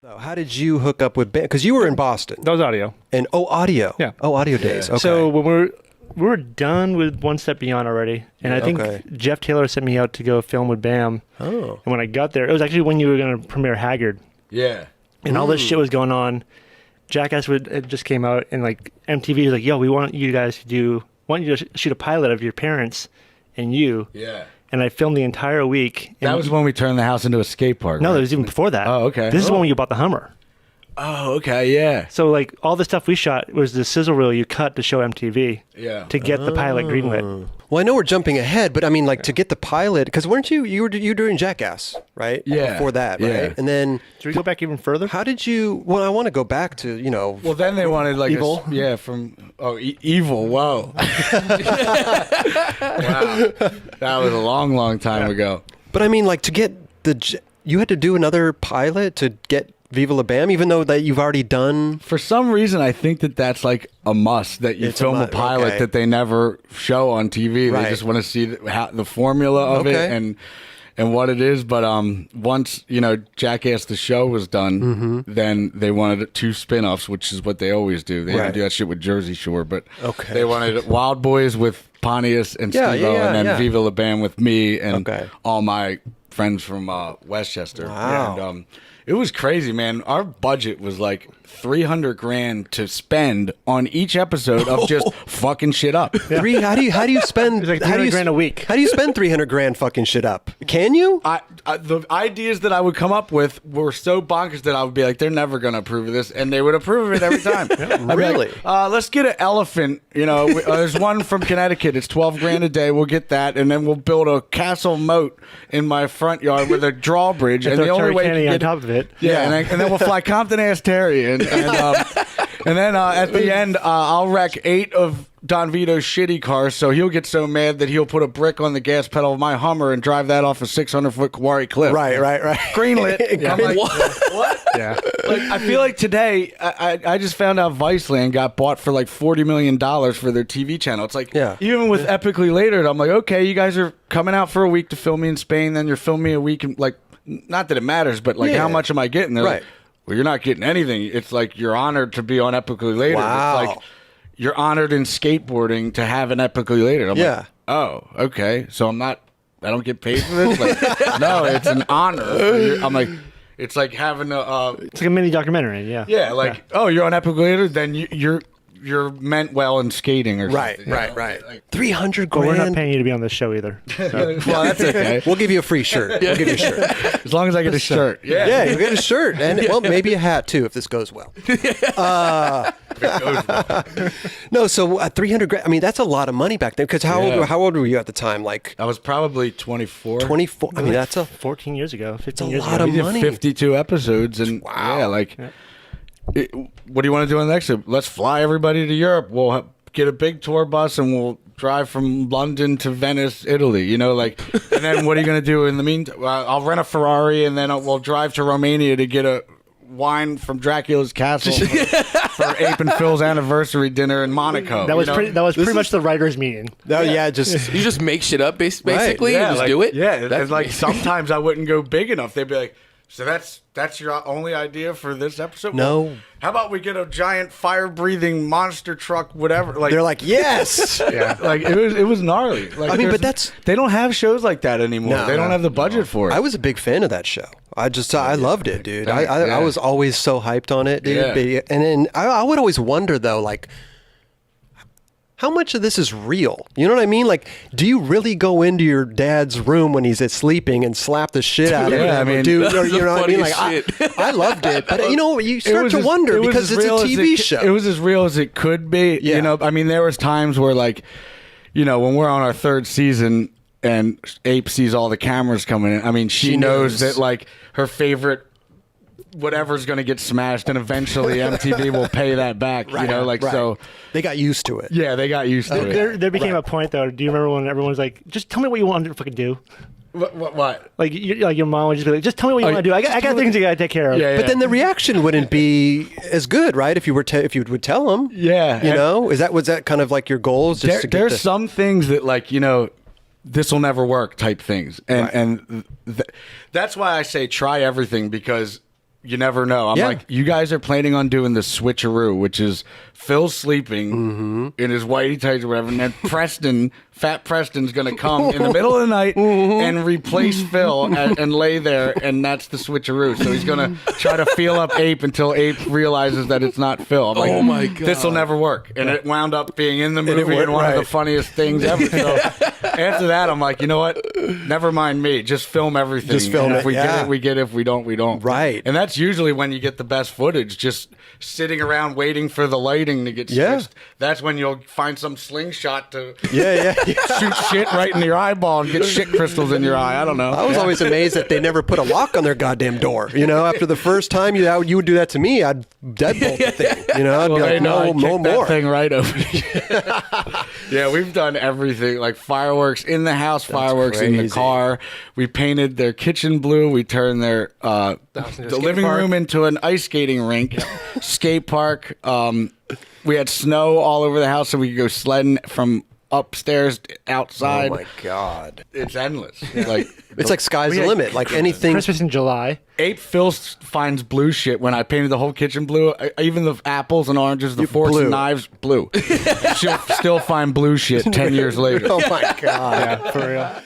How did you hook up with Bam? Because you were in Boston. That was audio. And audio. Yeah. Oh, audio days. Okay. So when we were done with One Step Beyond already, and I think Jeff Taylor sent me out to go film with Bam. Oh. And when I got there, it was actually when you were going to premiere Haggard. Yeah. And all this shit was going on. Jackass it just came out, and like MTV was like, "Yo, we want you guys to shoot a pilot of your parents and you." Yeah. And I filmed the entire week. That was when we turned the house into a skate park. No, right? it was even before that. Oh, okay. This is when you bought the Hummer. Oh, okay, yeah. So like all the stuff we shot was the sizzle reel you cut to show MTV. Yeah. To get the pilot greenlit. Well, I know we're jumping ahead, but I mean, like to get the pilot, because weren't you were doing Jackass, right? Yeah. Before that, right? Yeah. And then Should we go back even further? how did you? Well, I want to go back to Well, then they wanted like Evil? Evil. Whoa. Wow. That was a long, long time ago. But I mean, like to get you had to do another pilot to get Viva La Bam, even though that you've already done. For some reason, I think that's like a must, that you film a pilot that they never show on TV. Right. They just want to see the formula of it and what it is. But once, Jackass the show was done, then they wanted 2 spin-offs, which is what they always do. They didn't do that shit with Jersey Shore, but they wanted Wild Boys with Pontius and Steve-O, and then Viva La Bam with me and all my friends from Westchester. Wow. And it was crazy, man. Our budget was like $300,000 to spend on each episode of just fucking shit up. How do you spend? It's like $300,000 a week. How do you spend $300,000 fucking shit up? Can you? The ideas that I would come up with were so bonkers that I would be like, they're never going to approve of this, and they would approve of it every time. Really? Like, let's get an elephant. There's one from Connecticut. It's $12,000 a day. We'll get that, and then we'll build a castle moat in my front yard with a drawbridge. And the only way to get on top of it. Yeah, and then we'll fly Compton Ass Terry, and then at the end, I'll wreck 8 of Don Vito's shitty cars, so he'll get so mad that he'll put a brick on the gas pedal of my Hummer and drive that off a 600-foot quarry cliff. Right. Greenlit. Yeah. I'm like, what? Yeah. Like, I feel like today, I just found out Viceland got bought for like $40 million for their TV channel. It's like, even with Epically Later, I'm like, okay, you guys are coming out for a week to film me in Spain, then you're filming me a week, and like, not that it matters, but like, how much am I getting? They're like, well, you're not getting anything. It's like you're honored to be on Epically Later. Wow. It's like you're honored in skateboarding to have an Epically Later. I'm like, oh, okay. So I don't get paid for this? Like, no, it's an honor. I'm like, it's like having it's like a mini documentary, Yeah, like, oh, you're on Epically Later, then you're meant well in skating or something. Right. Like, $300,000. Well, we're not paying you to be on this show either. So. Well, that's okay. We'll give you a free shirt. We'll give you a shirt. As long as I get a shirt. Yeah, you'll get a shirt. And, well, maybe a hat, too, if this goes well. No, so $300,000. I mean, that's a lot of money back then. Because how old were you at the time? Like, I was probably 24. 24. I mean, that's 14 years ago, 15 a years lot ago. of We money. did 52 episodes, and what do you want to do in the next? Let's fly everybody to Europe. We'll get a big tour bus and we'll drive from London to Venice, Italy. And then what are you going to do in the meantime? I'll rent a Ferrari and then we'll drive to Romania to get a wine from Dracula's castle for Ape and Phil's anniversary dinner in Monaco. That was pretty much the writer's meeting. you just make shit up basically Yeah, and just like, do it. Yeah, that's like sometimes I wouldn't go big enough. They'd be like, so that's your only idea for this episode? No. Well, how about we get a giant fire-breathing monster truck, whatever? Like, they're like, yes. yeah, like it was gnarly. Like, I mean, but they don't have shows like that anymore. No, they don't have the budget for it. I was a big fan of that show. I loved it, dude. I was always so hyped on it, dude. Yeah. And then I would always wonder though, like, how much of this is real? You know what I mean? Like, do you really go into your dad's room when he's sleeping and slap the shit out of him? I mean, dude, you know what I mean? Like, shit. I loved it, but you start to wonder because it's a TV show. It was as real as it could be. Yeah. I mean, there was times where, like, when we're on our 3rd season and Ape sees all the cameras coming in. I mean, she knows that, like, her favorite whatever's going to get smashed, and eventually MTV will pay that back. So they got used to it. Yeah, they got used to it. There became a point though. Do you remember when everyone was like, "Just tell me what you want to fucking do"? What? Like your mom would just be like, "Just tell me what you want to do. I got things you got to take care of." Yeah, But then the reaction wouldn't be as good, right? If you were if you would tell them. Yeah. Was that kind of like your goals? There's some things that, like, this will never work type things, and that's why I say try everything, because you never know. I'm like, you guys are planning on doing the switcheroo, which is Phil sleeping in his whitey tights or whatever, and then Fat Preston's going to come in the middle of the night and replace Phil and lay there, and that's the switcheroo. So he's going to try to feel up Ape until Ape realizes that it's not Phil. I'm like, oh my God. This will never work. And it wound up being in the movie and one of the funniest things ever. So after that, I'm like, you know what? Never mind me. Just film everything. Just film it. If we get it, we get it. If we don't, we don't. Right. And that's usually when you get the best footage, just sitting around waiting for the lighting to get switched. That's when you'll find some slingshot to shoot shit right in your eyeball and get shit crystals in your eye. I don't know. I was always amazed that they never put a lock on their goddamn door. You know, after the first time you would do that to me, I'd deadbolt the thing. You know, I'd be like, no more. That thing right over. Yeah, we've done everything, like fireworks in the house, fireworks in the car. We painted their kitchen blue. We turned their the living room into an ice skating rink, skate park. We had snow all over the house, so we could go sledding from upstairs outside. Oh my God, it's endless. Like it's like sky's the limit. Like anything. Christmas in July. Ape Phil finds blue shit when I painted the whole kitchen blue. Even the apples and oranges, the forks and knives, blue. She'll still find blue shit 10 years later. Oh my God. Yeah, for real.